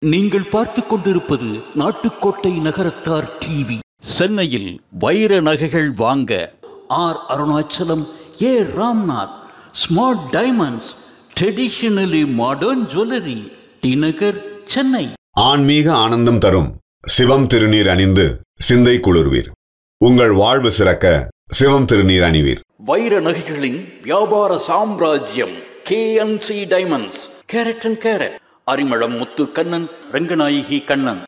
நீங்கள் பார்த்துக் கொண்டிருப்பது நாட்டுக்கோட்டை நகரத்தார் டிவி. சென்னையில் வைர நகைகள் வாங்க R Arunachalam, A Ramnath, Smart Diamonds, traditionally modern jewellery, T Nagar, Chennai. ஆன்மீக ஆனந்தம் தரும் சிவம் திருநீர் அணிந்து சிந்தை குளிர்வீர். உங்கள் வாழ்வு சிறக்க சிவம் திருநீர் அணிவீர். வைர நகைகளின் வியாபார சாம்ராஜ்யம் KNC Diamonds, carat and carat, Arimalam Muthu Kannan, Ranganayaki Kannan.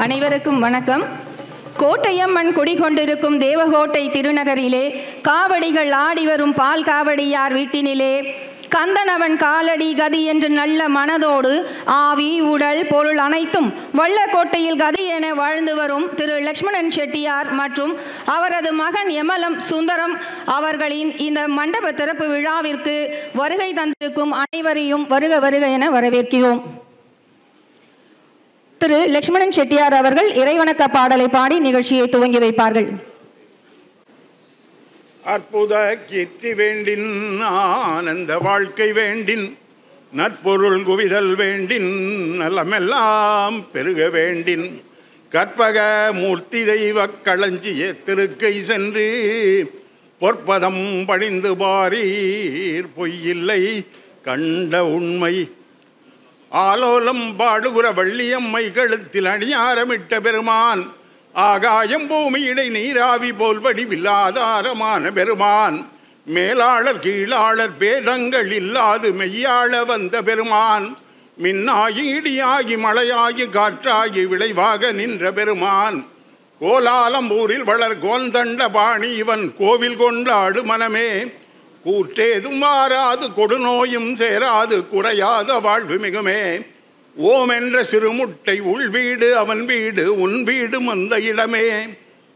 அனைவருக்கும் வணக்கம். கோட்டையம்மன் குடிகொண்டிருக்கும் தேவகோட்டை திருநகரிலே காவடிகள் ஆடி வரும் பால் காவடியார் வீட்டினிலே கந்தனவன் காலடி கதி என்று நல்ல மனதோடு ஆவி உடல் பொருள் அனைத்தும் வள்ளக்கோட்டையில் கதி என வாழ்ந்து வரும் திரு லக்ஷ்மணன் செட்டியார் மற்றும் அவரது மகன் எமலம் சுந்தரம் அவர்களின் இந்த மண்டப திறப்பு விழாவிற்கு வருகை தந்திருக்கும் அனைவரையும் வருக வருக என வரவேற்கிறோம். திரு லக்ஷ்மணன் செட்டியார் அவர்கள் இறைவணக்க பாடலை பாடி நிகழ்ச்சியை துவங்கி வைப்பார்கள். அற்புத கீர்த்தி வேண்டின், ஆனந்த வாழ்க்கை வேண்டின், நற்பொருள் குவிதல் வேண்டின், நலமெல்லாம் பெருக வேண்டின், கற்பக மூர்த்தி தெய்வ களஞ்சிய திருக்கை சென்று பொற்பதம் பணிந்து பாரீர் பொய்யில்லை கண்ட உண்மை. ஆலோலம் பாடுகுற வள்ளியம்மை கழுத்தில் அணியாரமிட்ட பெருமான், ஆகாயம் பூமியிடை நீராவி போல் வடிவில்லாதாரமான பெருமான், மேலாளர் கீழாளர் பேதங்கள் இல்லாது மெய்யாள வந்த பெருமான், மின்னாகி இடியாகி மழையாகி காற்றாகி விளைவாக நின்ற பெருமான், கோலாலம்பூரில் வளர் கோந்தண்ட பாணி இவன் கோவில் கொண்டாடு மனமே, கூற்றேதும் மாறாது கொடுநோயும் சேராது குறையாத வாழ்வு மிகுமே, ஓம் என்ற சிறுமுட்டை உள் வீடு அவன் வீடு உன் வீடு மந்த இடமே,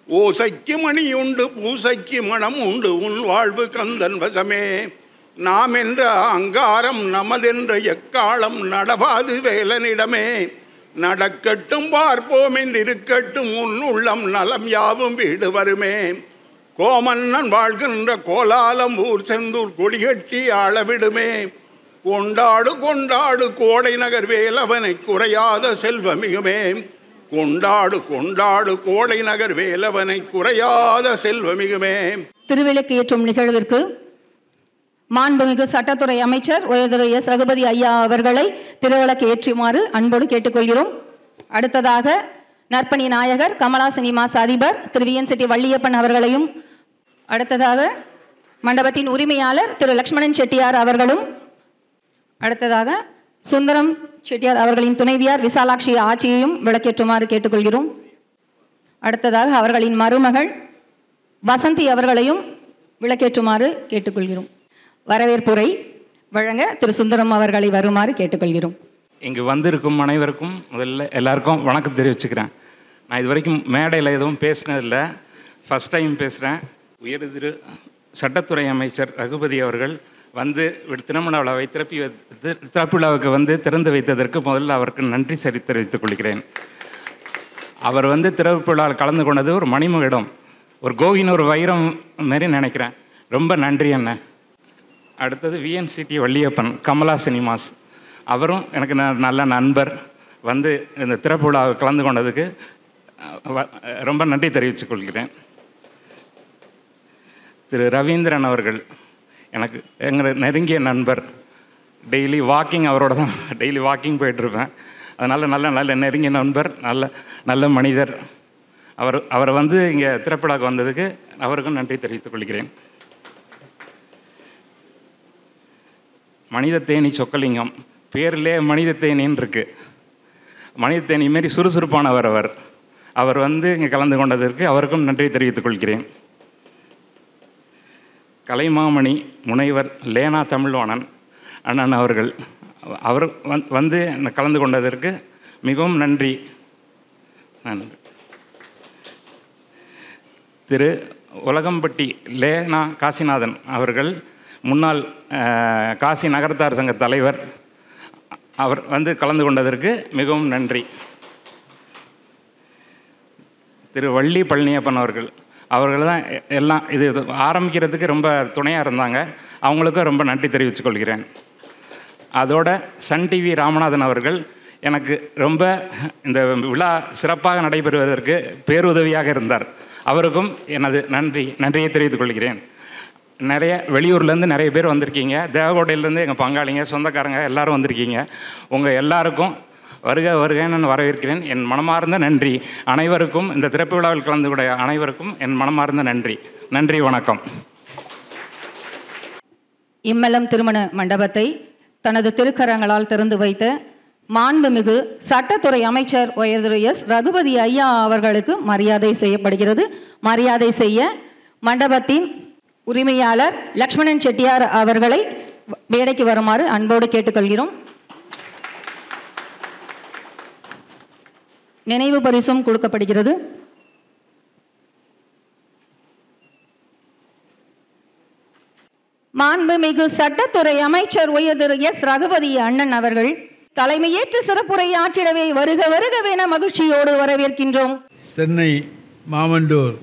ஓசைக்கு மணி உண்டு பூசைக்கு மனம் உண்டு உன் வாழ்வு கந்தன் வசமே, நாம் என்ற அங்காரம் நமதென்ற எக்காலம் நடவாது வேலனிடமே, நடக்கட்டும் பார்ப்போம் என்று இருக்கட்டும் உன் உள்ளம் நலம் யாவும் வீடு வருமே, கோமன்னன் வாழ்கின்ற கோலாலம்பூர் செந்தூர் கொடிகட்டி ஆளவிடுமே, கொண்டாடு கொண்டாடு கோடை நகர் வேலவனை குறையாத செல்வமிகுமே, கொண்டாடு கொண்டாடு கோடை நகர் வேலவனை குறையாத செல்வமிகுமே. திருவிளக்கு ஏற்றும் நிகழ்விற்கு மாண்புமிகு சட்டத்துறை அமைச்சர் உயர்திரு எஸ் ரகுபதி ஐயா அவர்களை திருவிளக்கு ஏற்றுமாறு அன்போடு கேட்டுக்கொள்கிறோம். அடுத்ததாக நற்பணி நாயகர் கமலா சினிமாஸ் அதிபர் திரு வி என் செட்டி வள்ளியப்பன் அவர்களையும், அடுத்ததாக மண்டபத்தின் உரிமையாளர் திரு லக்ஷ்மணன் செட்டியார் அவர்களும், அடுத்ததாக சுந்தரம் செட்டியார் அவர்களின் துணைவியார் விசாலாட்சி ஆட்சியையும் விளக்கேற்றுமாறு கேட்டுக்கொள்கிறோம். அடுத்ததாக அவர்களின் மருமகள் வசந்தி அவர்களையும் விளக்கேற்றுமாறு கேட்டுக்கொள்கிறோம். வரவேற்புரை வழங்க திரு சுந்தரம் அவர்களை வருமாறு கேட்டுக்கொள்கிறோம். இங்கு வந்திருக்கும் அனைவருக்கும் முதல்ல எல்லாருக்கும் வணக்கம் தெரிவிச்சுக்கிறேன். நான் இது வரைக்கும் மேடையில் எதுவும் பேசினதில்லை, ஃபஸ்ட் டைம் பேசுகிறேன். உயர் திரு சட்டத்துறை அமைச்சர் ரகுபதி அவர்கள் வந்து திருமண விழாவை திறப்பு விழாவுக்கு வந்து திறந்து வைத்ததற்கு முதல்ல அவருக்கு நன்றி தெரிவித்துக் கொள்கிறேன். அவர் வந்து திறப்பு விழாவில் கலந்து கொண்டது ஒரு மணிமகுடம், ஒரு கோகின் ஒரு வைரம் மாரி நினைக்கிறேன். ரொம்ப நன்றி அண்ணன். அடுத்தது விஎன்சிடி வள்ளியப்பன் கமலா சினிமாஸ், அவரும் எனக்கு நல்ல நண்பர். வந்து இந்த திறப்பு விழாவை கலந்து கொண்டதுக்கு ரொம்ப நன்றி தெரிவித்துக் கொள்கிறேன். திரு ரவீந்திரன் அவர்கள் எனக்கு எங்கள் நெருங்கிய நண்பர். டெய்லி வாக்கிங் அவரோட தான் டெய்லி வாக்கிங் போயிட்டுருப்பேன். அதனால் நல்ல நெருங்கிய நண்பர், நல்ல மனிதர். அவர் வந்து இங்கே திறப்பிழாவுக்கு வந்ததுக்கு அவருக்கும் நன்றி தெரிவித்துக் கொள்கிறேன். மனித தேனி சொக்கலிங்கம், பேரிலே மனித தேனின்னு இருக்குது. மனித தேனி மாரி சுறுசுறுப்பானவர் அவர் வந்து இங்கே கலந்து கொண்டதற்கு அவருக்கும் நன்றி தெரிவித்துக் கொள்கிறேன். கலைமாமணி முனைவர் லேனா தமிழ்வாணன் அண்ணன் அவர்கள் வந்து கலந்து கொண்டதற்கு மிகவும் நன்றி. திரு உலகம்பட்டி லேனா காசிநாதன் அவர்கள் முன்னாள் காசி நகரத்தார் சங்க தலைவர், அவர் வந்து கலந்து கொண்டதற்கு மிகவும் நன்றி. திரு வள்ளி பழனியப்பன் அவர்கள் தான் எல்லாம் இது ஆரம்பிக்கிறதுக்கு ரொம்ப துணையாக இருந்தாங்க. அவங்களுக்கும் ரொம்ப நன்றி தெரிவித்துக் கொள்கிறேன். அதோட சன் டிவி ராமநாதன் அவர்கள் எனக்கு ரொம்ப இந்த விழா சிறப்பாக நடைபெறுவதற்கு பேருதவியாக இருந்தார். அவருக்கும் எனது நன்றியை தெரிவித்துக் கொள்கிறேன். நிறைய வெளியூர்லேருந்து நிறைய பேர் வந்திருக்கீங்க. தேவகோட்டையிலேருந்து எங்கள் பங்காளிங்க சொந்தக்காரங்க எல்லோரும் வந்திருக்கீங்க. உங்கள் எல்லாருக்கும் வருகன்னு வரவேற்கிறேன். என் மனமார்ந்த நன்றி. அனைவருக்கும் இந்த திறப்பு விழாவில் கலந்து கொண்ட அனைவருக்கும் என் மனமார்ந்த நன்றி. வணக்கம். இம்மலம் திருமண மண்டபத்தை தனது திருக்கரங்களால் திறந்து வைத்த மாண்புமிகு சட்டத்துறை அமைச்சர் திரு எஸ் ரகுபதி ஐயா அவர்களுக்கு மரியாதை செய்யப்படுகிறது. மரியாதை செய்ய மண்டபத்தின் உரிமையாளர் லக்ஷ்மணன் செட்டியார் அவர்களை மேடைக்கு வருமாறு அன்போடு கேட்டுக்கொள்கிறோம். நினைவு பரிசும் கொடுக்கப்படுகிறது. மாண்புமிகு சட்டத்துறை அமைச்சர் திரு எஸ் ரகுபதி அண்ணன் அவர்கள் தலைமையேற்று சிறப்புரை ஆற்றிடவே வருக வருகவென மகிழ்ச்சியோடு வரவேற்கின்றோம். சென்னை மாமண்டூர்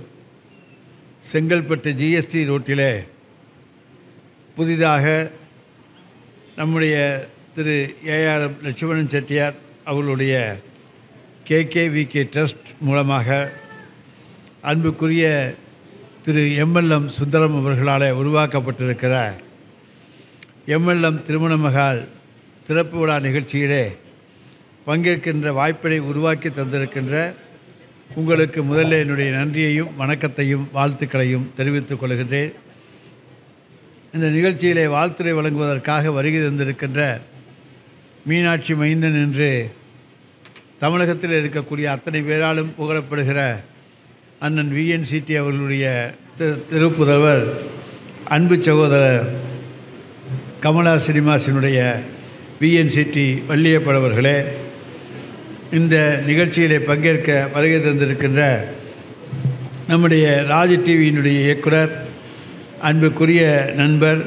செங்கல்பட்டு ஜிஎஸ்டி ரோட்டில் புதிதாக நம்முடைய திரு ஏஆர் லட்சுமணன் செட்டியார் அவர்களுடைய கேகேவிகே ட்ரஸ்ட் மூலமாக அன்புக்குரிய திரு எம்எல்எம் சுந்தரம் அவர்களால் உருவாக்கப்பட்டிருக்கிற எம்எல்எம் திருமண மகால் திறப்பு விழா நிகழ்ச்சியிலே பங்கேற்கின்ற வாய்ப்பினை உருவாக்கி தந்திருக்கின்ற உங்களுக்கு முதல்ல என்னுடைய நன்றியையும் வணக்கத்தையும் வாழ்த்துக்களையும் தெரிவித்துக் கொள்கின்றேன். இந்த நிகழ்ச்சியிலே வாழ்த்துரை வழங்குவதற்காக வருகை தந்திருக்கின்ற மீனாட்சி மைந்தன் என்று தமிழகத்தில் இருக்கக்கூடிய அத்தனை பேராலும் புகழப்படுகிற அண்ணன் விஎன்சிடி அவர்களுடைய திருப்புதல்வர் அன்பு சகோதரர் கமலா சினிமாசினுடைய விஎன்சிடி வள்ளியப்படவர்களே, இந்த நிகழ்ச்சியிலே பங்கேற்க வருகை தந்திருக்கின்ற நம்முடைய ராஜ் டிவியினுடைய இயக்குனர் அன்புக்குரிய நண்பர்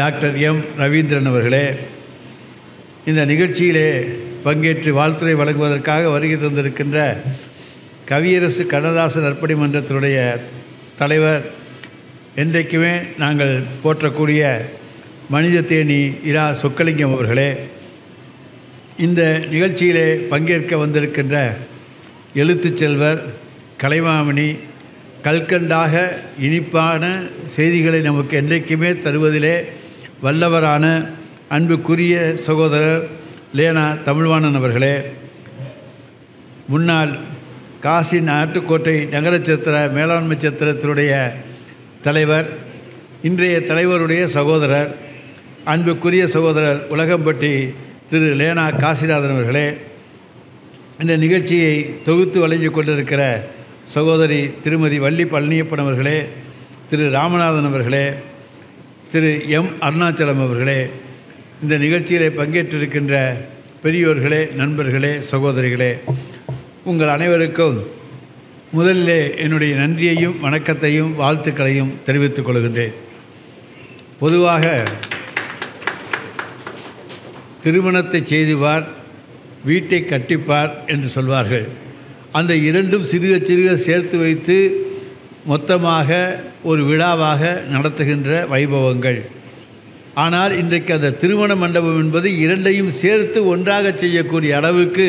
டாக்டர் எம் ரவீந்திரன் அவர்களே, இந்த நிகழ்ச்சியிலே பங்கேற்று வாழ்த்துரை வழங்குவதற்காக வருகை தந்திருக்கின்ற கவியரசு கண்ணதாசன் நற்பணி மன்றத்தினுடைய தலைவர், என்றைக்குமே நாங்கள் போற்றக்கூடிய மனித தேனி இரா சொக்கலிங்கம் அவர்களே, இந்த நிகழ்ச்சியிலே பங்கேற்க வந்திருக்கின்ற எழுத்துச் செல்வர் கலைமாமணி, கல்கண்டாக இனிப்பான செய்திகளை நமக்கு என்றைக்குமே தருவதிலே வல்லவரான அன்புக்குரிய சகோதரர் லேனா தமிழ்வாணன் அவர்களே, முன்னாள் காசி நாட்டுக்கோட்டை நகர சத்திர மேலாண்மை சத்திரத்தினுடைய தலைவர், இன்றைய தலைவருடைய சகோதரர் அன்புக்குரிய சகோதரர் உலகம்பட்டி திரு லேனா காசிநாதன் அவர்களே, இந்த நிகழ்ச்சியை தொகுத்து வழங்கிக் கொண்டிருக்கிற சகோதரி திருமதி வள்ளி பழனியப்பன் அவர்களே, திரு ராமநாதன் அவர்களே, திரு எம் அருணாச்சலம் அவர்களே, இந்த நிகழ்ச்சியிலே பங்கேற்றிருக்கின்ற பெரியோர்களே, நண்பர்களே, சகோதரிகளே, உங்கள் அனைவருக்கும் முதலிலே என்னுடைய நன்றியையும் வணக்கத்தையும் வாழ்த்துக்களையும் தெரிவித்துக் கொள்கின்றேன். பொதுவாக திருமணத்தை செய்துவார், வீட்டை கட்டிப்பார் என்று சொல்வார்கள். அந்த இரண்டும் சிறுக சிறுக சேர்த்து வைத்து மொத்தமாக ஒரு விழாவாக நடத்துகின்ற வைபவங்கள். ஆனால் இன்றைக்கு அந்த திருமண மண்டபம் என்பது இரண்டையும் சேர்த்து ஒன்றாக செய்யக்கூடிய அளவுக்கு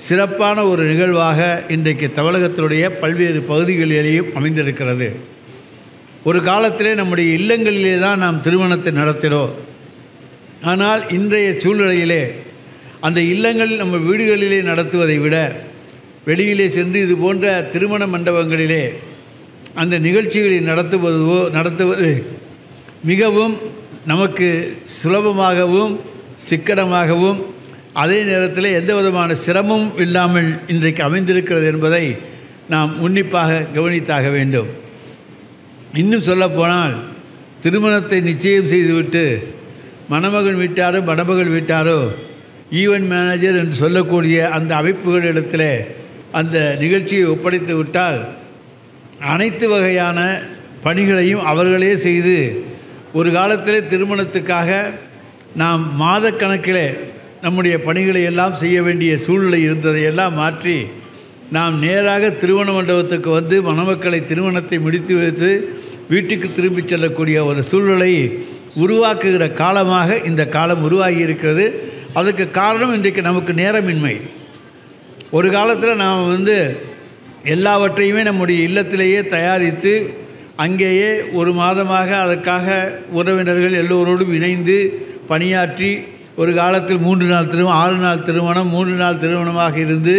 சிறப்பான ஒரு நிகழ்வாக இன்றைக்கு தமிழகத்தினுடைய பல்வேறு பகுதிகளிலேயும் அமைந்திருக்கிறது. ஒரு காலத்திலே நம்முடைய இல்லங்களிலே தான் நாம் திருமணத்தை நடத்தினோம். ஆனால் இன்றைய சூழ்நிலையிலே அந்த இல்லங்கள் நம்ம வீடுகளிலே நடத்துவதை விட வெளியிலே சென்று இது போன்ற திருமண மண்டபங்களிலே அந்த நிகழ்ச்சிகளை நடத்துவது மிகவும் நமக்கு சுலபமாகவும் சிக்கனமாகவும் அதே நேரத்தில் எந்த விதமான சிரமமும் இல்லாமல் இன்றைக்கு அமைந்திருக்கிறது என்பதை நாம் உன்னிப்பாக கவனித்தாக வேண்டும். இன்னும் சொல்லப்போனால் திருமணத்தை நிச்சயம் செய்துவிட்டு மணமகன் வீட்டாரோ மணமகள் வீட்டாரோ ஈவென்ட் மேனேஜர் என்று சொல்லக்கூடிய அந்த அமைப்புகளிடத்தில் அந்த நிகழ்ச்சியை ஒப்படைத்து விட்டால் அனைத்து வகையான பணிகளையும் அவர்களே செய்து ஒரு காலத்தில் திருமணத்துக்காக நாம் மாதக்கணக்கில் நம்முடைய பணிகளை எல்லாம் செய்ய வேண்டிய சூழ்நிலை இருந்ததையெல்லாம் மாற்றி நாம் நேராக திருமண மண்டபத்துக்கு வந்து மணமக்களை திருமணத்தை முடித்து வைத்து வீட்டுக்கு திரும்பிச் செல்லக்கூடிய ஒரு சூழ்நிலை உருவாக்குகிற காலமாக இந்த காலம் உருவாகி இருக்கிறது. அதுக்கு காரணம் இன்றைக்கு நமக்கு நேரமின்மை. ஒரு காலத்தில் நாம் எல்லாவற்றையுமே நம்முடைய இல்லத்திலேயே தயாரித்து அங்கேயே ஒரு மாதமாக அதற்காக உறவினர்கள் எல்லோரோடும் இணைந்து பணியாற்றி ஒரு காலத்தில் 3 நாள் திருமணம், 6 நாள் திருமணம், 3 நாள் திருமணமாக இருந்து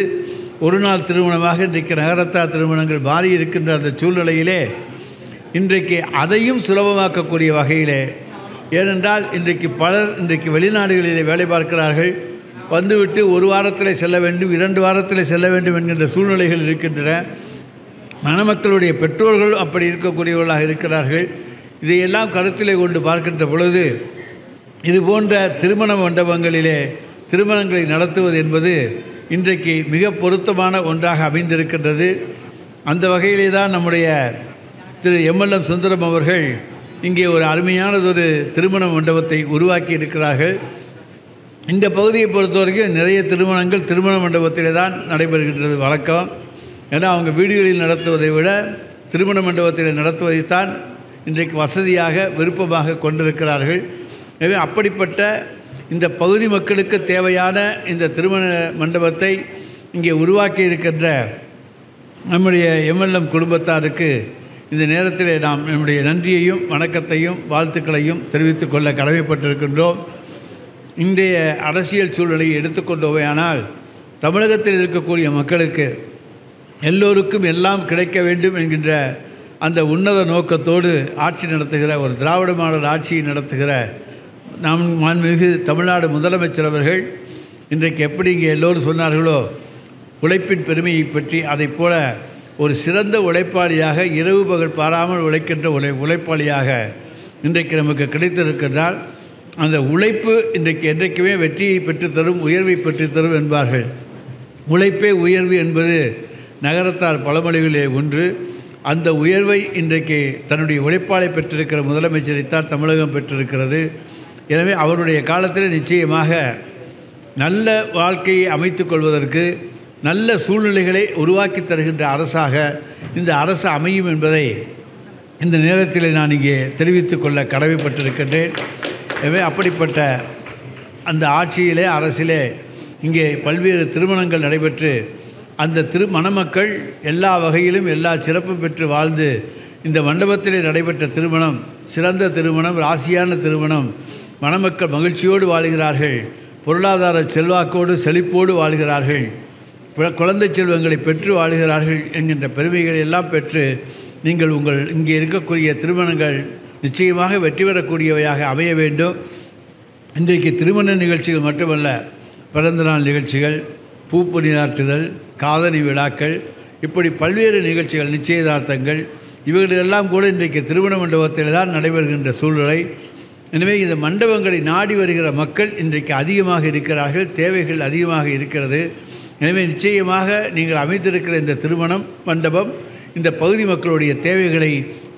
ஒரு நாள் திருமணமாக இன்றைக்கு நகரத்தார் திருமணங்கள் மாறி இருக்கின்ற அந்த சூழ்நிலையிலே இன்றைக்கு அதையும் சுலபமாக்கக்கூடிய வகையிலே, ஏனென்றால் இன்றைக்கு பலர் இன்றைக்கு வெளிநாடுகளிலே வேலை பார்க்கிறார்கள். வந்துவிட்டு ஒரு வாரத்தில் செல்ல வேண்டும், 2 வாரத்தில் செல்ல வேண்டும் என்கின்ற சூழ்நிலைகள் இருக்கின்றன. மணமக்களுடைய பெற்றோர்கள் அப்படி இருக்கக்கூடியவர்களாக இருக்கிறார்கள். இதையெல்லாம் கருத்திலே கொண்டு பார்க்கின்ற பொழுது இது போன்ற திருமண மண்டபங்களிலே திருமணங்களை நடத்துவது என்பது இன்றைக்கு மிக பொருத்தமான ஒன்றாக அமைந்திருக்கின்றது. அந்த வகையிலே தான் நம்முடைய திரு MLM சுந்தரம் அவர்கள் இங்கே ஒரு அருமையானதொரு திருமண மண்டபத்தை உருவாக்கி இருக்கிறார்கள். இந்த பகுதியை பொறுத்தவரைக்கும் நிறைய திருமணங்கள் திருமண மண்டபத்திலே தான் நடைபெறுகின்றது வழக்கம். ஏன்னா அவங்க வீடுகளில் நடத்துவதை விட திருமண மண்டபத்தில் நடத்துவதைத்தான் இன்றைக்கு வசதியாக விருப்பமாக கொண்டிருக்கிறார்கள். எனவே அப்படிப்பட்ட இந்த பகுதி மக்களுக்கு தேவையான இந்த திருமண மண்டபத்தை இங்கே உருவாக்கி இருக்கின்ற நம்முடைய MLM குடும்பத்தாருக்கு இந்த நேரத்தில் நாம் நம்முடைய நன்றியையும் வணக்கத்தையும் வாழ்த்துக்களையும் தெரிவித்துக் கொள்ள கடமைப்பட்டிருக்கின்றோம். இன்றைய அரசியல் சூழலை எடுத்துக்கொண்டோமையானால் தமிழகத்தில் இருக்கக்கூடிய மக்களுக்கு எல்லோருக்கும் எல்லாம் கிடைக்க வேண்டும் என்கின்ற அந்த உன்னத நோக்கத்தோடு ஆட்சி நடத்துகிற ஒரு திராவிட மாடல் ஆட்சியை நடத்துகிற நம் மாண்புமிகு தமிழ்நாடு முதலமைச்சர் அவர்கள் இன்றைக்கு எப்படி இங்கே எல்லோரும் சொன்னார்களோ உழைப்பின் பெருமையை பற்றி, அதைப் போல ஒரு சிறந்த உழைப்பாளியாக இரவு பகல் பாராமல் உழைக்கின்ற உழைப்பாளியாக இன்றைக்கு நமக்கு கிடைத்திருக்கின்றால் அந்த உழைப்பு இன்றைக்கு என்றைக்குமே வெற்றியை பெற்றுத்தரும், உயர்வை பெற்றுத்தரும் என்பார்கள். உழைப்பே உயர்வு என்பது நகரத்தார் பழமொழிகளே ஒன்று. அந்த உயர்வை இன்றைக்கு தன்னுடைய உழைப்பாளை பெற்றிருக்கிற முதலமைச்சரைத்தான் தமிழகம் பெற்றிருக்கிறது. எனவே அவருடைய காலத்தில் நிச்சயமாக நல்ல வாழ்க்கையை அமைத்துக் கொள்வதற்கு நல்ல சூழ்நிலைகளை உருவாக்கி தருகின்ற அரசாக இந்த அரசு அமையும் என்பதை இந்த நேரத்தில் நான் இங்கே தெரிவித்துக் கொள்ள கடமைப்பட்டிருக்கின்றேன். எனவே அப்படிப்பட்ட அந்த ஆட்சியிலே அரசிலே இங்கே பல்வேறு திருமணங்கள் நடைபெற்று அந்த மணமக்கள் எல்லா வகையிலும் எல்லா சிறப்பும் பெற்று வாழ்ந்து இந்த மண்டபத்திலே நடைபெற்ற திருமணம் சிறந்த திருமணம், ராசியான திருமணம். மணமக்கள் மகிழ்ச்சியோடு வாழ்கிறார்கள், பொருளாதார செல்வாக்கோடு செழிப்போடு வாழ்கிறார்கள், குழந்தை செல்வங்களை பெற்று வாழ்கிறார்கள் என்கின்ற பெருமைகளை எல்லாம் பெற்று நீங்கள் உங்கள் இங்கே இருக்கக்கூடிய திருமணங்கள் நிச்சயமாக வெற்றி பெறக்கூடியவையாக அமைய வேண்டும். இன்றைக்கு திருமண நிகழ்ச்சிகள் மட்டுமல்ல, பிறந்தநாள் நிகழ்ச்சிகள், பூப்பொனியாற்றுதல், காதணி விழாக்கள், இப்படி பல்வேறு நிகழ்ச்சிகள், நிச்சயதார்த்தங்கள், இவைகளெல்லாம் கூட இன்றைக்கு திருமண மண்டபத்தில் தான் நடைபெறுகின்ற சூழ்நிலை. எனவே இந்த மண்டபங்களை நாடி வருகிற மக்கள் இன்றைக்கு அதிகமாக இருக்கிறார்கள், தேவைகள் அதிகமாக இருக்கிறது. எனவே நிச்சயமாக நீங்கள் அமைத்திருக்கிற இந்த திருமணம் மண்டபம் இந்த பகுதி மக்களுடைய தேவைகளை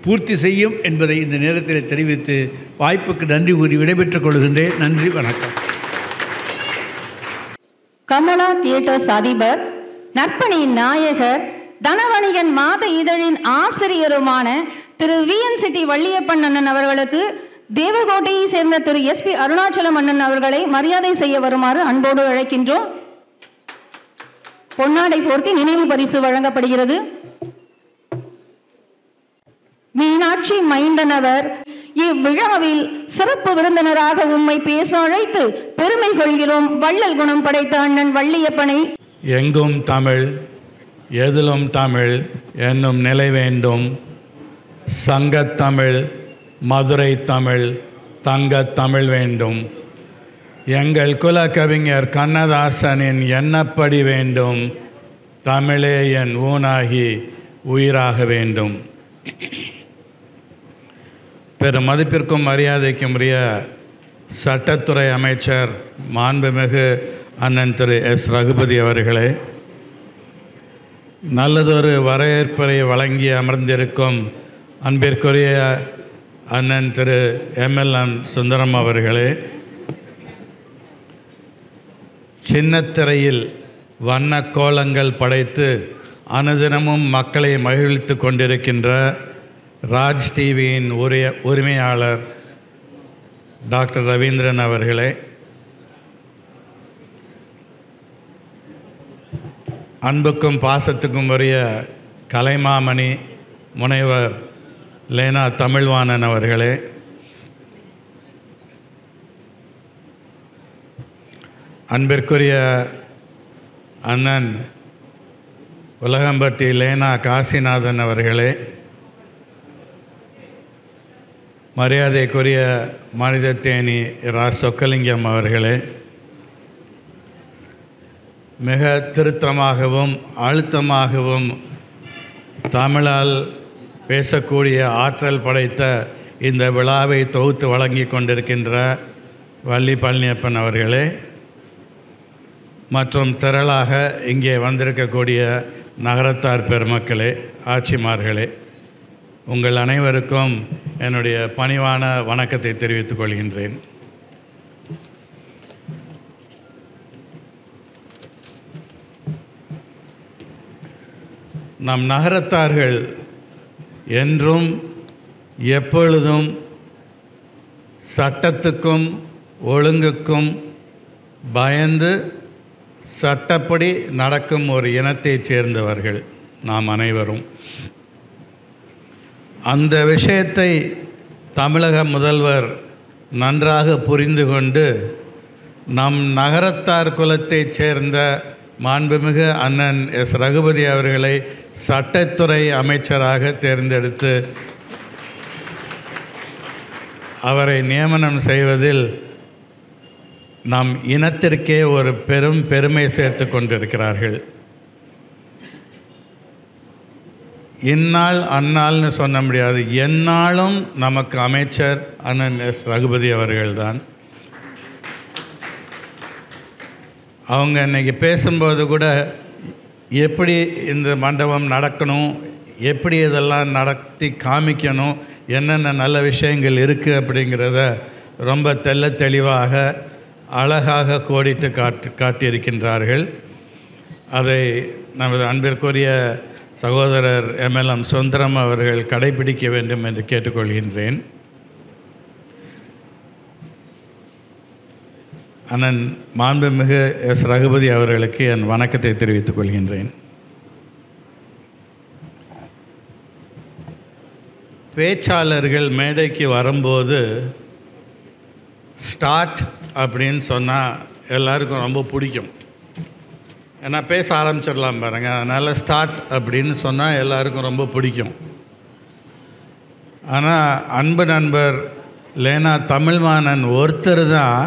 பூர்த்தி செய்யும் என்பதை இந்த நேரத்தில் தெரிவித்து வாய்ப்புக்கு நன்றி கூறி விடைபெற்றுக் கொள்கின்றேன். நன்றி, வணக்கம். கமலா தியேட்டர்ஸ் அதிபர், நற்பணியின் நாயகர், தனவணிகன் மாத இதழின் ஆசிரியருமான திரு VNCT வள்ளியப்பன் அண்ணன் அவர்களுக்கு தேவகோட்டையை சேர்ந்த திரு SP அருணாச்சலம் அண்ணன் அவர்களை மரியாதை செய்ய வருமாறு அன்போடு அழைக்கின்றோம். பொன்னாடை போர்த்தி நினைவு பரிசு வழங்கப்படுகிறது. மீனாட்சி மைந்தனவர் இவ்விழாவில் சிறப்பு விருந்தினராக உம்மை பேச அழைத்து பெருமை கொள்கிறோம். வள்ளல் குணம் படைத்த அண்ணன் வள்ளியப்பனை எங்கும் தமிழ் எதிலும் தமிழ் என்னும் நிலை வேண்டும். சங்கத்தமிழ் மதுரை தமிழ் தங்கத் தமிழ் வேண்டும். எங்கள் குல கவிஞர் கண்ணதாசனின் எண்ணப்படி வேண்டும். தமிழே என் ஊனாகி உயிராக வேண்டும். பெரும் மதிப்பிற்கும் மரியாதைக்கும் உரிய சட்டத்துறை அமைச்சர் மாண்புமிகு அண்ணன் திரு S. ரகுபதி அவர்களே, நல்லதொரு வரவேற்பை வழங்கி அமர்ந்திருக்கும் அன்பிற்குரிய அண்ணன் திரு MLM சுந்தரம் அவர்களே, சின்னத்திரையில் வண்ண கோலங்கள் படைத்து அனுதினமும் மக்களை மகிழ்த்து கொண்டிருக்கின்ற ராஜ் டிவியின் உரிமையாளர் டாக்டர் ரவீந்திரன் அவர்களே, அன்புக்கும் பாசத்துக்கும் உரிய கலைமாமணி முனைவர் லேனா தமிழ்வாணன் அவர்களே, அன்பிற்குரிய அண்ணன் உலகம்பட்டி லேனா காசிநாதன் அவர்களே, மரியாதைக்குரிய மனித தேனி ரா சொக்கலிங்கம் அவர்களே, மிக திருத்தமாகவும் அழுத்தமாகவும் தமிழால் பேசக்கூடிய ஆற்றல் படைத்த இந்த விழாவை தொகுத்து வழங்கி கொண்டிருக்கின்ற வள்ளி பழனியப்பன் அவர்களே மற்றும் திரளாக இங்கே வந்திருக்கக்கூடிய நகரத்தார் பெருமக்களே, ஆட்சிமார்களே, உங்கள் அனைவருக்கும் என்னுடைய பணிவான வணக்கத்தை தெரிவித்துக் கொள்கின்றேன். நம் நகரத்தார்கள் என்றும் எப்பொழுதும் சட்டத்துக்கும் ஒழுங்குக்கும் பயந்து சட்டப்படி நடக்கும் ஒரு இனத்தைச் சேர்ந்தவர்கள் நாம் அனைவரும். அந்த விஷயத்தை தமிழக முதல்வர் நன்றாக புரிந்து கொண்டு நம் நகரத்தார் குலத்தைச் சேர்ந்த மாண்புமிகு அண்ணன் எஸ். ரகுபதி அவர்களை சட்டத்துறை அமைச்சராக தேர்ந்தெடுத்து அவரை நியமனம் செய்வதில் நம் இனத்திற்கே ஒரு பெரும் பெருமை சேர்த்து கொண்டிருக்கிறார்கள். இந்நாள் அந்நாள்னு சொல்ல முடியாது, எந்நாளும் நமக்கு அமைச்சர் அண்ணன் எஸ். ரகுபதி அவர்கள்தான். அவங்க இன்றைக்கி பேசும்போது கூட எப்படி இந்த மண்டபம் நடக்கணும், எப்படி இதெல்லாம் நடத்தி காமிக்கணும், என்னென்ன நல்ல விஷயங்கள் இருக்குது அப்படிங்கிறத ரொம்ப தெளிவாக அழகாக கோடிட்டு காட்டியிருக்கின்றார்கள். அதை நமது அன்பிற்குரிய சகோதரர் MLM சுந்தரம் அவர்கள் கடைபிடிக்க வேண்டும் என்று கேட்டுக்கொள்கின்றேன். அண்ணன் மாண்புமிகு எஸ். ரகுபதி அவர்களுக்கு என் வணக்கத்தை தெரிவித்துக் கொள்கின்றேன். பேச்சாளர்கள் மேடைக்கு வரும்போது ஸ்டார்ட் அப்படின்னு சொன்னால் எல்லாருக்கும் ரொம்ப பிடிக்கும். ஏன்னா பேச ஆரம்பிச்சிடலாம் பாருங்கள், அதனால் ஸ்டார்ட் அப்படின்னு சொன்னால் எல்லாருக்கும் ரொம்ப பிடிக்கும். ஆனால் அன்பு நண்பர் லேனா தமிழ்வாணன் ஒருத்தர் தான்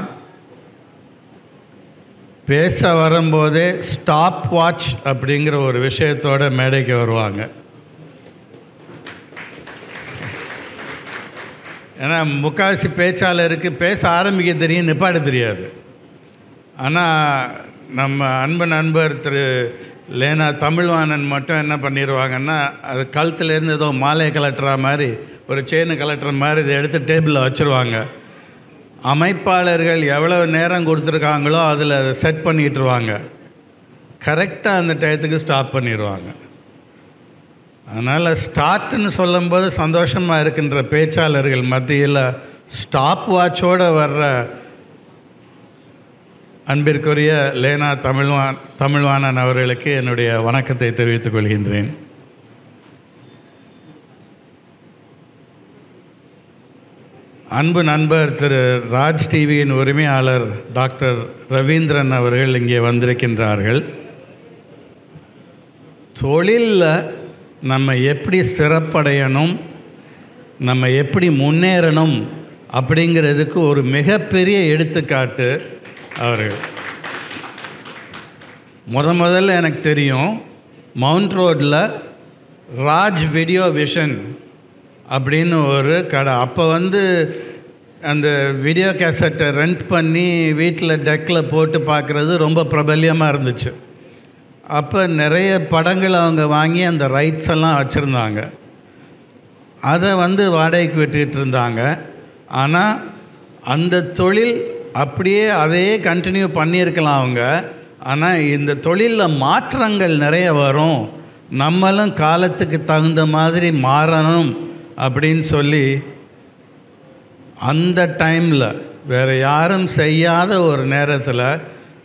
பேச வரும்போதே ஸ்டாப் வாட்ச் அப்படிங்கிற ஒரு விஷயத்தோட மேடைக்கு வருவாங்க. ஏன்னா முக்கால்வாசி பேச்சாளருக்கு பேச ஆரம்பிக்க தெரியும், நிப்பாட்ட தெரியாது. ஆனால் நம்ம அன்பு நண்பர் திரு லேனா தமிழ்வாணன் மட்டும் என்ன பண்ணிடுவாங்கன்னா, அது கழுத்துலேருந்து ஏதோ மாலையை கலட்டுற மாதிரி, ஒரு செயினை கலட்டுற மாதிரி இதை எடுத்து டேபிளில் வச்சுருவாங்க. அமைப்பாளர்கள் எவ்வளோ நேரம் கொடுத்துருக்காங்களோ அதில் அதை செட் பண்ணிட்டுருவாங்க. கரெக்டாக அந்த டயத்துக்கு ஸ்டாப் பண்ணிடுவாங்க. அதனால் ஸ்டார்ட்னு சொல்லும்போது சந்தோஷமாக இருக்கின்ற பேச்சாளர்கள் மத்தியில் ஸ்டாப் வாட்சோடு வர்ற அன்பிற்குரிய லேனா தமிழ்வாணன் அவர்களுக்கு என்னுடைய வணக்கத்தை தெரிவித்துக் கொள்கின்றேன். அன்பு நண்பர் திரு ராஜ் டிவியின் உரிமையாளர் டாக்டர் ரவீந்திரன் அவர்கள் இங்கே வந்திருக்கின்றார்கள். தொழிலில் நம்ம எப்படி சிறப்படையணும், நம்ம எப்படி முன்னேறணும் அப்படிங்கிறதுக்கு ஒரு மிகப்பெரிய எடுத்துக்காட்டு அவர்கள். முதல்ல எனக்கு தெரியும், மவுண்ட் ரோட்டில் ராஜ் வீடியோ விஷன் அப்படின்னு ஒரு கடை. அப்போ அந்த வீடியோ கேசட்டை ரெண்ட் பண்ணி வீட்டில் டெக்கில் போட்டு பார்க்குறது ரொம்ப பிரபல்யமாக இருந்துச்சு. அப்போ நிறைய படங்கள் அவங்க வாங்கி அந்த ரைட்ஸ் எல்லாம் வச்சுருந்தாங்க. அதை வாடகைக்கு விட்டுக்கிட்டு இருந்தாங்க. ஆனால் அந்த தொழில் அப்படியே அதையே கண்டினியூ பண்ணியிருக்கலாம் அவங்க. ஆனால் இந்த தொழிலில் மாற்றங்கள் நிறைய வரும், நம்மளும் காலத்துக்கு தகுந்த மாதிரி மாறணும் அப்படின்னு சொல்லி அந்த டைமில் வேறு யாரும் செய்யாத ஒரு நேரத்தில்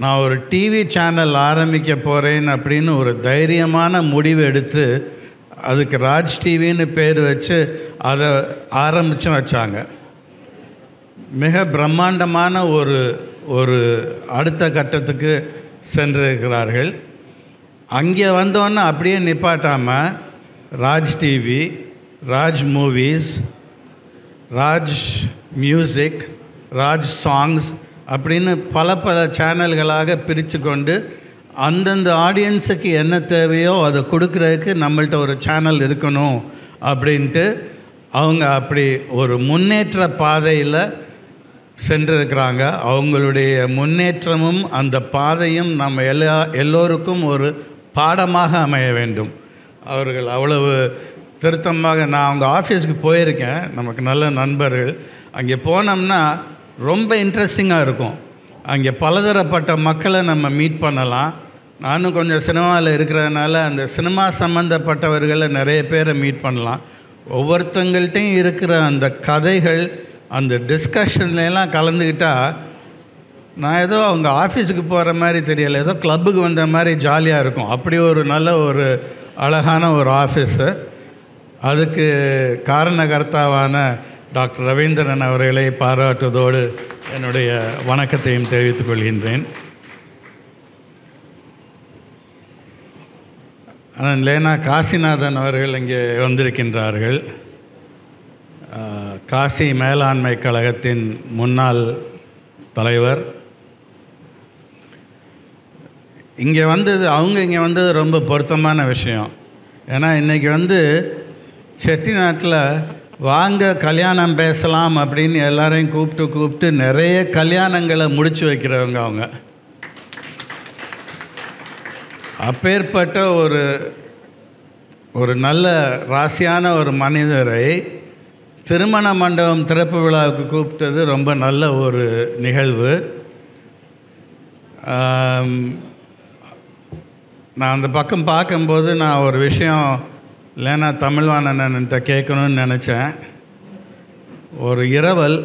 நான் ஒரு டிவி சேனல் ஆரம்பிக்க போகிறேன் அப்படின்னு ஒரு தைரியமான முடிவு எடுத்து அதுக்கு ராஜ் டிவின்னு பேர் வச்சு அதை ஆரம்பித்து வச்சாங்க. மிக பிரம்மாண்டமான ஒரு அடுத்த கட்டத்துக்கு சென்றிருக்கிறார்கள். அங்கே வந்தோன்னே அப்படியே நிப்பாட்டாமல் Raj TV, Raj movies, Raj music, Raj songs அப்படின்னு பல சேனல்களாக பிரித்து கொண்டு அந்தந்த ஆடியன்ஸுக்கு என்ன தேவையோ அதை கொடுக்குறதுக்கு நம்மள்ட்ட ஒரு சேனல் இருக்கணும் அப்படின்ட்டு அவங்க அப்படி ஒரு முன்னேற்ற பாதையில் சென்றிருக்கிறாங்க. அவங்களுடைய முன்னேற்றமும் அந்த பாதையும் நம்ம எல்லோருக்கும் ஒரு பாடமாக அமைய வேண்டும். அவர்கள் அவ்வளவு திருத்தமாக, நான் அவங்க ஆஃபீஸுக்கு போயிருக்கேன், நமக்கு நல்ல நண்பர்கள். அங்கே போனோம்னா ரொம்ப இன்ட்ரெஸ்டிங்காக இருக்கும். அங்கே பலதரப்பட்ட மக்களை நம்ம மீட் பண்ணலாம். நானும் கொஞ்சம் சினிமாவில் இருக்கிறதுனால அந்த சினிமா சம்மந்தப்பட்டவர்களை நிறைய பேரை மீட் பண்ணலாம். ஒவ்வொருத்தங்கள்ட்டையும் இருக்கிற அந்த கதைகள், அந்த டிஸ்கஷன்லாம் கலந்துக்கிட்டால் நான் ஏதோ அவங்க ஆஃபீஸுக்கு போகிற மாதிரி தெரியலை, ஏதோ கிளப்புக்கு வந்த மாதிரி ஜாலியாக இருக்கும். அப்படி ஒரு நல்ல ஒரு அழகான ஒரு ஆஃபீஸு. அதுக்கு காரணகர்த்தாவான டாக்டர் ரவீந்திரன் அவர்களை பாராட்டுவதோடு என்னுடைய வணக்கத்தையும் தெரிவித்துக் கொள்கின்றேன். ஆனால் லேனா காசிநாதன் அவர்கள் இங்கே வந்திருக்கின்றார்கள். காசி மேலாண்மை கழகத்தின் முன்னாள் தலைவர். அவங்க இங்கே வந்தது ரொம்ப பொருத்தமான விஷயம். ஏன்னா இன்றைக்கி செட்டிநாட்டில் வாங்க கல்யாணம் பேசலாம் அப்படின்னு எல்லாரையும் கூப்பிட்டு நிறைய கல்யாணங்களை முடித்து வைக்கிறவங்க அவங்க. அப்பேற்பட்ட ஒரு நல்ல ராசியான ஒரு மனிதரை திருமண மண்டபம் திறப்பு விழாவுக்கு கூப்பிட்டது ரொம்ப நல்ல ஒரு நிகழ்வு. நான் அந்த பக்கம் பார்க்கும்போது நான் ஒரு விஷயம் லேனா தமிழ்வாணன்கிட்ட கேட்கணும்னு நினச்சேன். ஒரு இரவல்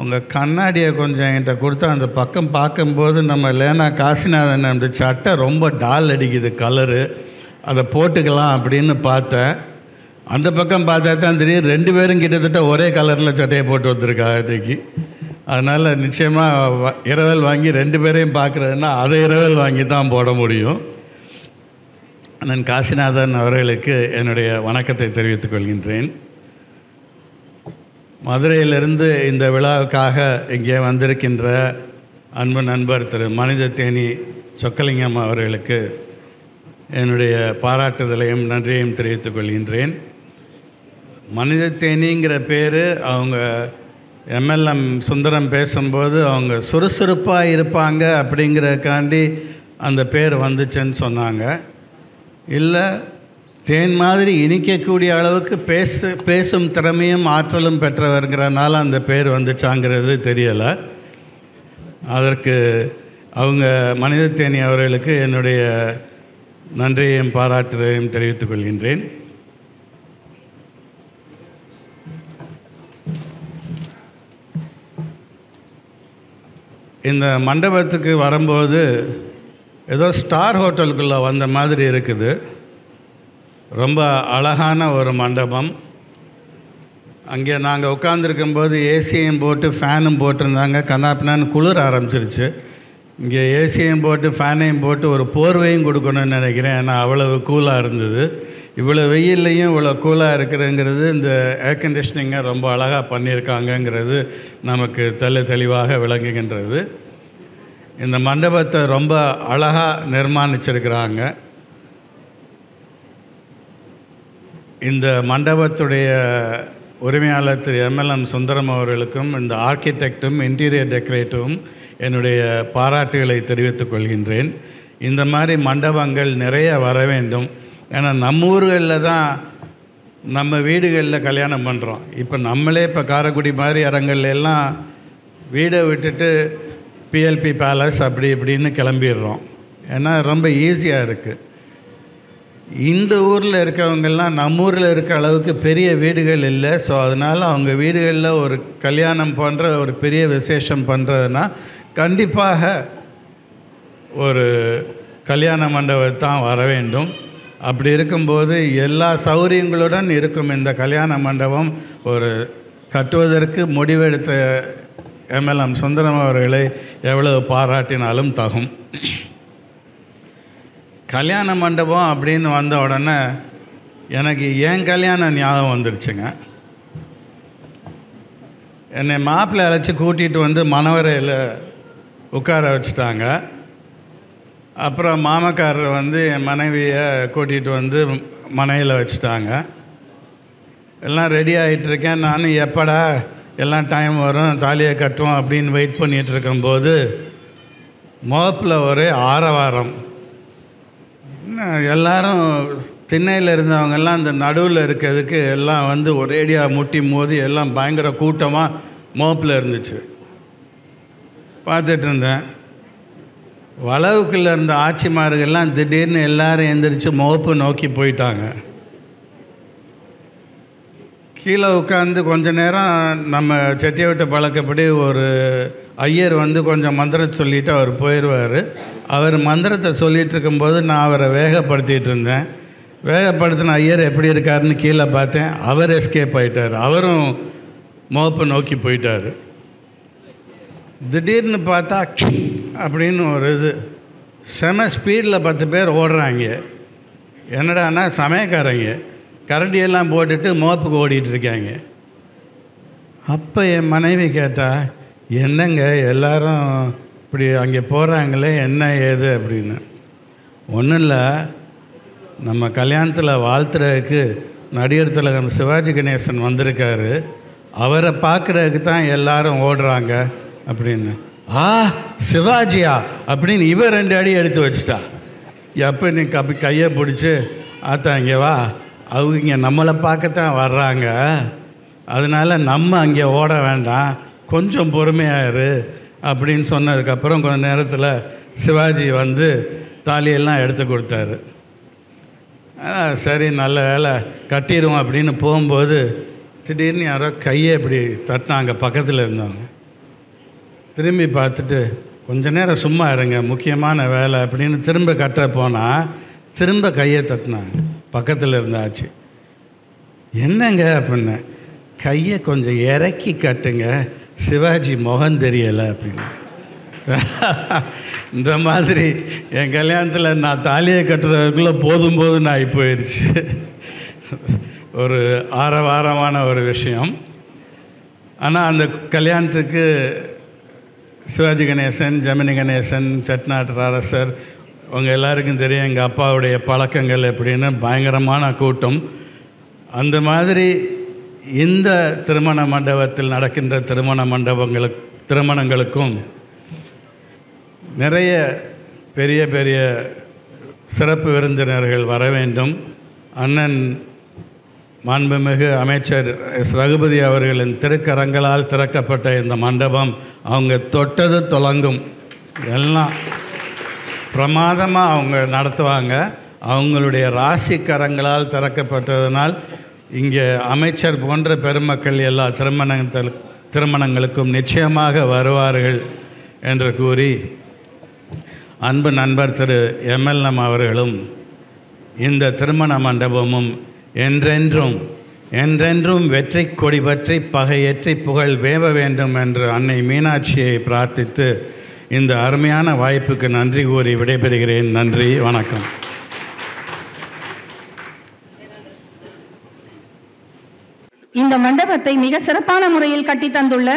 உங்கள் கண்ணாடியை கொஞ்சம் என்கிட்ட கொடுத்தா அந்த பக்கம் பார்க்கும்போது நம்ம லேனா காசிநாதன் அந்த சட்டை ரொம்ப டால் அடிக்குது கலரு, அதை போட்டுக்கலாம் அப்படின்னு பார்த்தேன். அந்த பக்கம் பார்த்தா தான் தெரியும் 2 பேரும் கிட்டத்தட்ட ஒரே கலரில் சட்டையை போட்டு வந்திருக்கா இன்றைக்கி. அதனால் நிச்சயமாக இரவல் வாங்கி 2 பேரையும் பார்க்குறதுன்னா அதை இரவல் வாங்கி தான் போட முடியும். நான் காசிநாதன் அவர்களுக்கு என்னுடைய வணக்கத்தை தெரிவித்துக் கொள்கின்றேன். மதுரையிலிருந்து இந்த விழாவுக்காக இங்கே வந்திருக்கின்ற அன்பு நண்பர் திரு மனிதத்தேனி சொக்கலிங்கம் அவர்களுக்கு என்னுடைய பாராட்டுதலையும் நன்றியையும் தெரிவித்துக் கொள்கின்றேன். மனிதத்தேனிங்கிற பேர் அவங்க எம்எல்எம் சுந்தரம் பேசும்போது அவங்க சுறுசுறுப்பாக இருப்பாங்க அப்படிங்கிறதுக்காண்டி அந்த பேர் வந்துச்சுன்னு சொன்னாங்க. இல்லை தேன் மாதிரி இனிக்கக்கூடிய அளவுக்கு பேசும் திறமையும் ஆற்றலும் பெற்றவர்கிறனால அந்த பேர் வந்துச்சாங்கிறது தெரியலை. அதற்கு அவங்க மனிதத்தேனி அவர்களுக்கு என்னுடைய நன்றியையும் பாராட்டுதலையும் தெரிவித்துக் கொள்கின்றேன். இந்த மண்டபத்துக்கு வரும்போது ஏதோ ஸ்டார் ஹோட்டலுக்குள்ளே வந்த மாதிரி இருக்குது. ரொம்ப அழகான ஒரு மண்டபம். அங்கே நாங்கள் உட்காந்துருக்கும்போது ஏசியும் போட்டு ஃபேனும் போட்டிருந்தாங்க. கண்ணாப்பினான்னு குளிர ஆரம்பிச்சிருச்சு. இங்கே ஏசியும் போட்டு ஃபேனையும் போட்டு ஒரு போர்வையும் கொடுக்கணும்னு நினைக்கிறேன். ஏன்னா அவ்வளவு கூலாக இருந்தது. இவ்வளோ வெயில்லையும் இவ்வளோ கூலாக இருக்கிறதுங்கிறது இந்த ஏர் கண்டிஷனிங்கை ரொம்ப அழகாக பண்ணியிருக்காங்கங்கிறது நமக்கு தெளிவாக விளங்குகின்றது. இந்த மண்டபத்தை ரொம்ப அழகாக நிர்மாணிச்சிருக்கிறாங்க. இந்த மண்டபத்துடைய உரிமையாளர் திரு எம்எல்எம் சுந்தரம் அவர்களுக்கும் இந்த ஆர்கிடெக்டும் இன்டீரியர் டெக்கரேட்டிவும் என்னுடைய பாராட்டுகளை தெரிவித்துக் கொள்கின்றேன். இந்த மாதிரி மண்டபங்கள் நிறைய வர வேண்டும். ஏன்னா நம்ம ஊர்களில் தான் நம்ம வீடுகளில் கல்யாணம் பண்ணுறோம். இப்போ நம்மளே இப்போ காரைக்குடி மாதிரி இடங்கள்ல எல்லாம் வீடை விட்டுட்டு பிஎல்பி பேலஸ் அப்படி இப்படின்னு கிளம்பிடுறோம். ஏன்னா ரொம்ப ஈஸியாக இருக்குது. இந்த ஊரில் இருக்கவங்கெல்லாம் நம்ம ஊரில் இருக்க அளவுக்கு பெரிய வீடுகள் இல்லை. ஸோ அதனால் அவங்க வீடுகளில் ஒரு கல்யாணம் போன்ற ஒரு பெரிய விசேஷம் பண்ணுறதுனா கண்டிப்பாக ஒரு கல்யாண மண்டபத்தான் வர வேண்டும். அப்படி இருக்கும்போது எல்லா சௌகரியங்களுடன் இருக்கும் இந்த கல்யாண மண்டபம் ஒரு கட்டுவதற்கு முடிவெடுத்த எம்எல்எம் சுந்தரம் அவர்களை எவ்வளவு பாராட்டினாலும் தகும். கல்யாண மண்டபம் அப்படின்னு வந்த உடனே எனக்கு ஏன் கல்யாணம் ஞாபகம் வந்துருச்சுங்க. என்னை மாப்பிள்ளை அழைச்சி கூட்டிகிட்டு வந்து மணவரையில் உட்கார வச்சுட்டாங்க. அப்புறம் மாமக்காரர் வந்து என் மனைவியை கூட்டிகிட்டு வந்து மனையில் வச்சுட்டாங்க. எல்லாம் ரெடி ஆகிட்டுருக்கேன். நானும் எப்படா எல்லாம் டைம் வரும் தாலியை கட்டுவோம் அப்படின்னு வெயிட் பண்ணிகிட்டு இருக்கும்போது முகப்பில் ஒரே ஆரவாரம். எல்லாரும் திண்ணையில் இருந்தவங்கெல்லாம் அந்த நடுவில் இருக்கிறதுக்கு எல்லாம் வந்து ஒரேடியாக முட்டி மோதி எல்லாம் பயங்கர கூட்டமாக முகப்பில் இருந்துச்சு. பார்த்துட்டு இருந்தேன். வளவுக்குள்ளே இருந்த ஆட்சிமார்கள்லாம் திடீர்னு எல்லாரும் எந்திரிச்சு முகப்பு நோக்கி போயிட்டாங்க. கீழே உட்காந்து கொஞ்ச நேரம் நம்ம செட்டியவிட்ட பழக்கப்படி ஒரு ஐயர் வந்து கொஞ்சம் மந்திரம் சொல்லிவிட்டு அவர் போயிடுவார். அவர் மந்திரத்தை சொல்லிகிட்டு இருக்கும்போது நான் அவரை வேகப்படுத்திகிட்டு இருந்தேன். வேகப்படுத்தின ஐயர் எப்படி இருக்காருன்னு கீழே பார்த்தேன். அவர் எஸ்கேப் ஆகிட்டார். அவரும் முகப்பை நோக்கி போயிட்டார். திடீர்னு பார்த்தா அப்படின்னு ஒரு இது செம ஸ்பீடில் 10 பேர் ஓடுறாங்க. என்னடான்னா சமயக்காரங்க கரண்டியெல்லாம் போட்டுட்டு மோப்புக்கு ஓடிட்டுருக்காங்க. அப்போ என் மனைவி கேட்டா, என்னங்க எல்லாரும் இப்படி அங்கே போகிறாங்களே என்ன ஏது அப்படின்னு. ஒன்றும் இல்லை, நம்ம கல்யாணத்தில் வாழ்த்துறதுக்கு நடிகர் திலகம் சிவாஜி கணேசன் வந்திருக்காரு, அவரை பார்க்குறதுக்கு தான் எல்லாரும் ஓடுறாங்க அப்படின்னு. சிவாஜியா அப்படின்னு இவன் 2 அடி எடுத்து வச்சுட்டா. எப்போ நீ கையை பிடிச்சி ஆத்தா இங்கே வா, அவங்க இங்கே நம்மளை பார்க்கத்தான் வர்றாங்க, அதனால் நம்ம அங்கே ஓட வேண்டாம், கொஞ்சம் பொறுமையாயிரு அப்படின்னு சொன்னதுக்கப்புறம் கொஞ்சம் நேரத்தில் சிவாஜி வந்து தாலியெல்லாம் எடுத்து கொடுத்தாரு. சரி நல்ல வேலை கட்டிடுவோம் அப்படின்னு போகும்போது திடீர்னு யாரோ கையை இப்படி தட்டினாங்க பக்கத்தில் இருந்தவங்க. திரும்பி பார்த்துட்டு கொஞ்ச நேரம் சும்மா இருங்க முக்கியமான வேலை அப்படின்னு திரும்ப கட்ட போனால் திரும்ப கையை தட்டினாங்க பக்கத்தில் இருந்தாச்சு. என்னங்க அப்படின்னு, கையை கொஞ்சம் இறக்கி கட்டுங்க, சிவாஜி முகம் தெரியலை அப்படின்னு. இந்த மாதிரி என் கல்யாணத்தில் நான் தாலியை கட்டுறதுக்குள்ளே போதும் ஆகி போயிடுச்சு. ஒரு ஆரவாரமான ஒரு விஷயம். ஆனால் அந்த கல்யாணத்துக்கு சிவாஜி கணேசன், ஜெமினி கணேசன், செட்நாட்டு அரசர் அவங்க எல்லாருக்கும் தெரியும் எங்கள் அப்பாவுடைய பழக்கங்கள் எப்படின்னு. பயங்கரமான கூட்டம். அந்த மாதிரி இந்த திருமண மண்டபத்தில் நடக்கின்ற திருமணங்களுக்கும் நிறைய பெரிய பெரிய சிறப்பு விருந்தினர்கள் வர வேண்டும். அண்ணன் மாண்புமிகு அமைச்சர் எஸ். ரகுபதி அவர்களின் திருக்கரங்களால் திறக்கப்பட்ட இந்த மண்டபம் அவங்க தொட்டது தொடங்கும் எல்லாம் பிரமாதமாக அவங்க நடத்துவாங்க. அவங்களுடைய ராசி கரங்களால் திறக்கப்பட்டதனால் இங்கே அமைச்சர் போன்ற பெருமக்கள் எல்லா திருமணங்களுக்கும் நிச்சயமாக வருவார்கள் என்று கூறி அன்பு நண்பர் திரு எம்எல்எம் அவர்களும் இந்த திருமண மண்டபமும் என்றென்றும் வெற்றி கொடி பற்றி பகையேற்றி புகழ் வேவ வேண்டும் என்று அன்னை மீனாட்சியை பிரார்த்தித்து இந்த அருமையான வாய்ப்புக்கு நன்றி கூறி விடைபெறுகிறேன். நன்றி, வணக்கம். இந்த மண்டபத்தை மிக சிறப்பான முறையில் கட்டி தந்துள்ள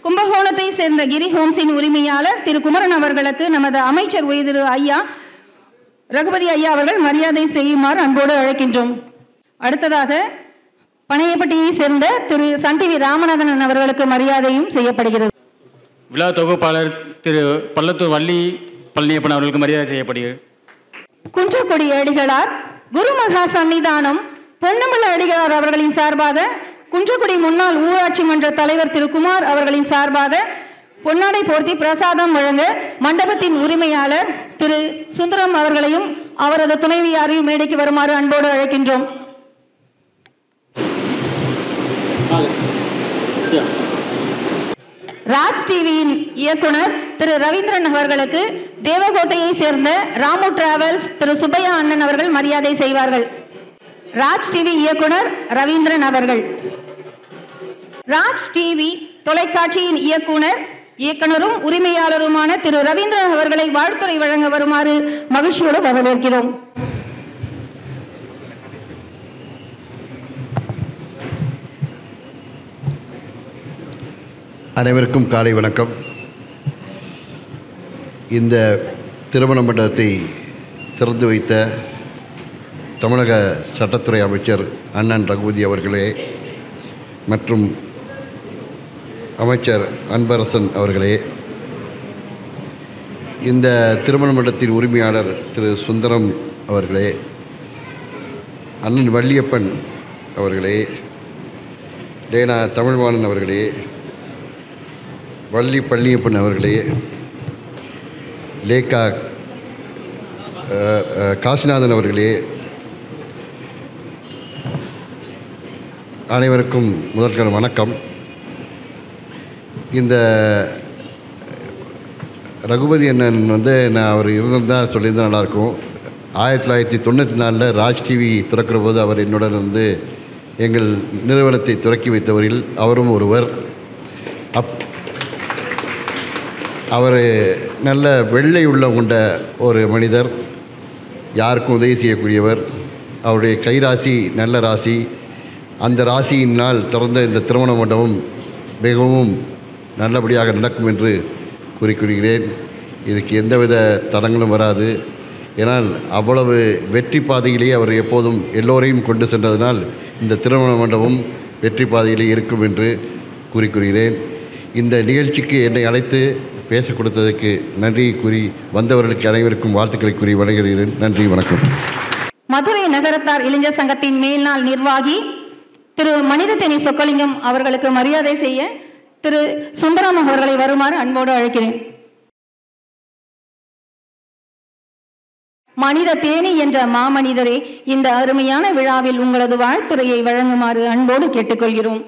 கும்பகோணத்தை சேர்ந்த கிரி ஹோம்ஸின் உரிமையாளர் திரு குமரன் அவர்களுக்கு நமது அமைச்சர் திரு ஐயா ரகுபதி ஐயா அவர்கள் மரியாதை செய்யுமாறு அன்போடு அழைக்கின்றோம். அடுத்ததாக பனையப்பட்டியை சேர்ந்த திரு சன் டிவி ராமநாதன் அவர்களுக்கு மரியாதையும் செய்யப்படுகிறது. விழா தொகுப்பாளர் திரு பள்ளத்தூர் வள்ளி பழனியப்பன் அவர்களுக்கு மரியாதை செய்யப்படுகிறது. குன்றக்குடி அடிகளார் குருமகா சன்னிதானம் பொன்னமல அடிகளார் அவர்களின் சார்பாக குன்றக்குடி முன்னாள் ஊராட்சி மன்ற தலைவர் திரு குமார் அவர்களின் சார்பாக பொன்னாடை போர்த்தி பிரசாதம் வழங்க மண்டபத்தின் உரிமையாளர் திரு சுந்தரம் அவர்களையும் அவரது துணைவியாரையும் மேடைக்கு வருமாறு அன்போடு அழைக்கின்றோம். ராஜ் டிவியின் இயக்குனர் திரு ரவீந்திரன் அவர்களுக்கு தேவகோட்டையை சேர்ந்த ராமு டிராவல்ஸ் திரு சுப்பையா அண்ணன் அவர்கள் மரியாதை செய்வார்கள். ராஜ் டிவி இயக்குனர் ரவீந்திரன் அவர்கள். ராஜ் டிவி தொலைக்காட்சியின் இயக்குனரும் உரிமையாளருமான திரு ரவீந்திரன் அவர்களை வாழ்த்துரை வழங்க வருமாறு மகிழ்ச்சியோடு வரவேற்கிறோம். அனைவருக்கும் காலை வணக்கம். இந்த திருமண மண்டபத்தை திறந்து வைத்த தமிழக சட்டத்துறை அமைச்சர் அண்ணன் ரகுபதி அவர்களே மற்றும் அமைச்சர் அன்பரசன் அவர்களே, இந்த திருமண மண்டபத்தின் உரிமையாளர் திரு சுந்தரம் அவர்களே, அண்ணன் வள்ளியப்பன் அவர்களே, லேனா தமிழ்வாணன் அவர்களே, வள்ளி பள்ளியப்பன் அவர்களே, லேக்கா காசிநாதன் அவர்களே, அனைவருக்கும் முதற்கண் வணக்கம். இந்த ரகுபதி அண்ணன் நான் அவர் இருந்திருந்தால் சொல்லியிருந்தால் நல்லாயிருக்கும். 1994 ராஜ் டிவி திறக்கிற போது அவர் என்னுடன் எங்கள் நிறுவனத்தை துறக்கி வைத்தவரில் அவரும் ஒருவர். அவர் நல்ல வெள்ளை உள்ளம் கொண்ட ஒரு மனிதர், யாருக்கும் உதவி செய்யக்கூடியவர். அவருடைய கைராசி நல்ல ராசி. அந்த ராசியினால் திறந்த இந்த திருமண மண்டபம் மிகவும் நல்லபடியாக நடக்கும் என்று கூறிக்கொள்கிறேன். இதுக்கு எந்தவித தடங்களும் வராது. ஏனால் அவ்வளவு வெற்றி பாதையிலேயே அவர் எப்போதும் எல்லோரையும் கொண்டு சென்றதனால் இந்த திருமண மண்டபம் வெற்றி பாதையிலே இருக்கும் என்று கூறிக்கொள்கிறேன். இந்த நிகழ்ச்சிக்கு என்னை அழைத்து பேச கொடுத்ததற்கு நன்றி கூறி வந்தவர்களுக்கு அனைவருக்கும் வாழ்த்துக்களை கூறி வணங்குகிறேன். நன்றி, வணக்கம். மதுரை நகரத்தார் இளைஞர் சங்கத்தின் மேல்நாள் நிர்வாகி திரு மனிதத்தேனி சொக்கலிங்கம் அவர்களுக்கு மரியாதை செய்ய திரு சுந்தரம் அவர்களை வருமாறு அன்போடு அழைக்கிறேன். மனித தேனி என்ற மாமனிதரே, இந்த அருமையான விழாவில் உங்களது வாழ்த்துரையை வழங்குமாறு அன்போடு கேட்டுக்கொள்கிறோம்.